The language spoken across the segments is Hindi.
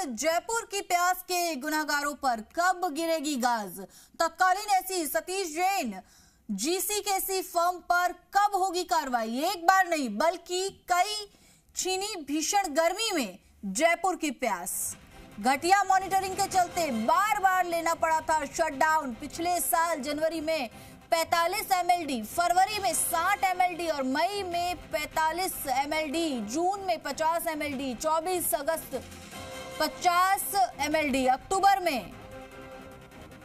जयपुर की प्यास के गुनाहगारों पर कब गिरेगी गाज? तत्कालीन एसपी सतीश जैन जीसीकेसी फर्म पर कब होगी कार्रवाई? एक बार नहीं बल्कि कई छीनी भीषण गर्मी में जयपुर की प्यास। घटिया मॉनिटरिंग के चलते बार बार लेना पड़ा था शटडाउन। पिछले साल जनवरी में 45 एमएलडी, फरवरी में 60 एमएलडी और मई में 45 एमएलडी, जून में 50 एमएलडी, 24 अगस्त 50 एमएलडी, अक्टूबर में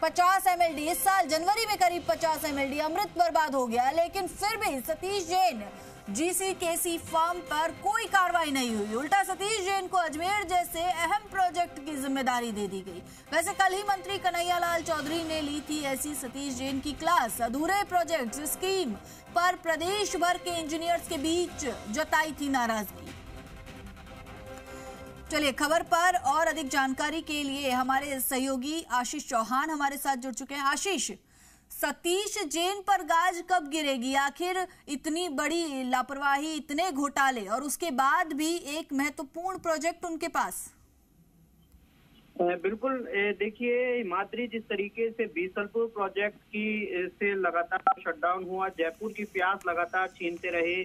50 एमएलडी, इस साल जनवरी में करीब 50 एमएलडी। अमृत बर्बाद हो गया, लेकिन फिर भी सतीश जैन जीसीकेसी फर्म पर कोई कार्रवाई नहीं हुई। उल्टा सतीश जैन को अजमेर जैसे अहम प्रोजेक्ट की जिम्मेदारी दे दी गई। वैसे कल ही मंत्री कन्हैयालाल चौधरी ने ली थी ऐसी सतीश जैन की क्लास। अधूरे प्रोजेक्ट स्कीम पर प्रदेश भर के इंजीनियर्स के बीच जताई थी नाराजगी। चलिए खबर पर और अधिक जानकारी के लिए हमारे सहयोगी आशीष चौहान हमारे साथ जुड़ चुके हैं। आशीष, सतीश जैन पर गाज कब गिरेगी? आखिर इतनी बड़ी लापरवाही, इतने घोटाले और उसके बाद भी एक महत्वपूर्ण प्रोजेक्ट उनके पास। बिल्कुल, देखिए माद्री, जिस तरीके से बीसलपुर प्रोजेक्ट की से लगातार शटडाउन हुआ, जयपुर की प्यास लगातार छीनते रहे,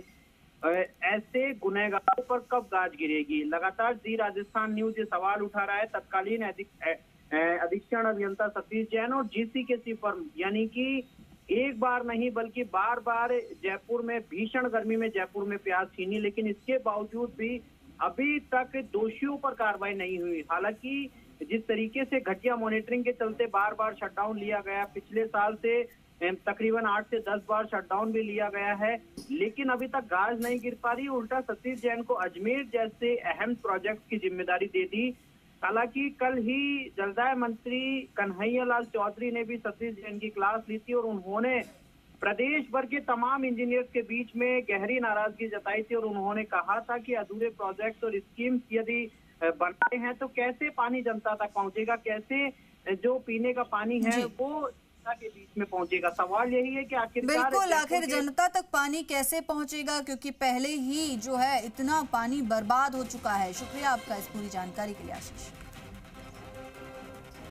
ऐसे गुनहगारों पर कब गाज गिरेगी? लगातार जी राजस्थान न्यूज ये सवाल उठा रहा है। तत्कालीन अधीक्षण अभियंता सतीश जैन और जीसीकेसी फर्म, यानी कि एक बार नहीं बल्कि बार बार जयपुर में भीषण गर्मी में जयपुर में प्यास छीनी, लेकिन इसके बावजूद भी अभी तक दोषियों पर कार्रवाई नहीं हुई। हालांकि जिस तरीके से घटिया मॉनिटरिंग के चलते बार बार शटडाउन लिया गया, पिछले साल से तकरीबन 8 से 10 बार शटडाउन भी लिया गया है, लेकिन अभी तक गाज नहीं गिर पा रही। उल्टा सतीश जैन को अजमेर जैसे अहम प्रोजेक्ट की जिम्मेदारी दे दी। हालांकि कल ही जलदाय मंत्री कन्हैयालाल चौधरी ने भी सतीश जैन की क्लास ली थी और उन्होंने प्रदेश भर के तमाम इंजीनियर्स के बीच में गहरी नाराजगी जताई थी और उन्होंने कहा था कि अधूरे प्रोजेक्ट और स्कीम्स यदि बनाए हैं तो कैसे पानी जनता तक पहुंचेगा, कैसे जो पीने का पानी है वो के बीच में पहुंचेगा। सवाल यही है कि आखिर जनता तक पानी कैसे पहुंचेगा, क्योंकि पहले ही जो है इतना पानी बर्बाद हो चुका है। शुक्रिया आपका इस पूरी जानकारी के लिए आशीष।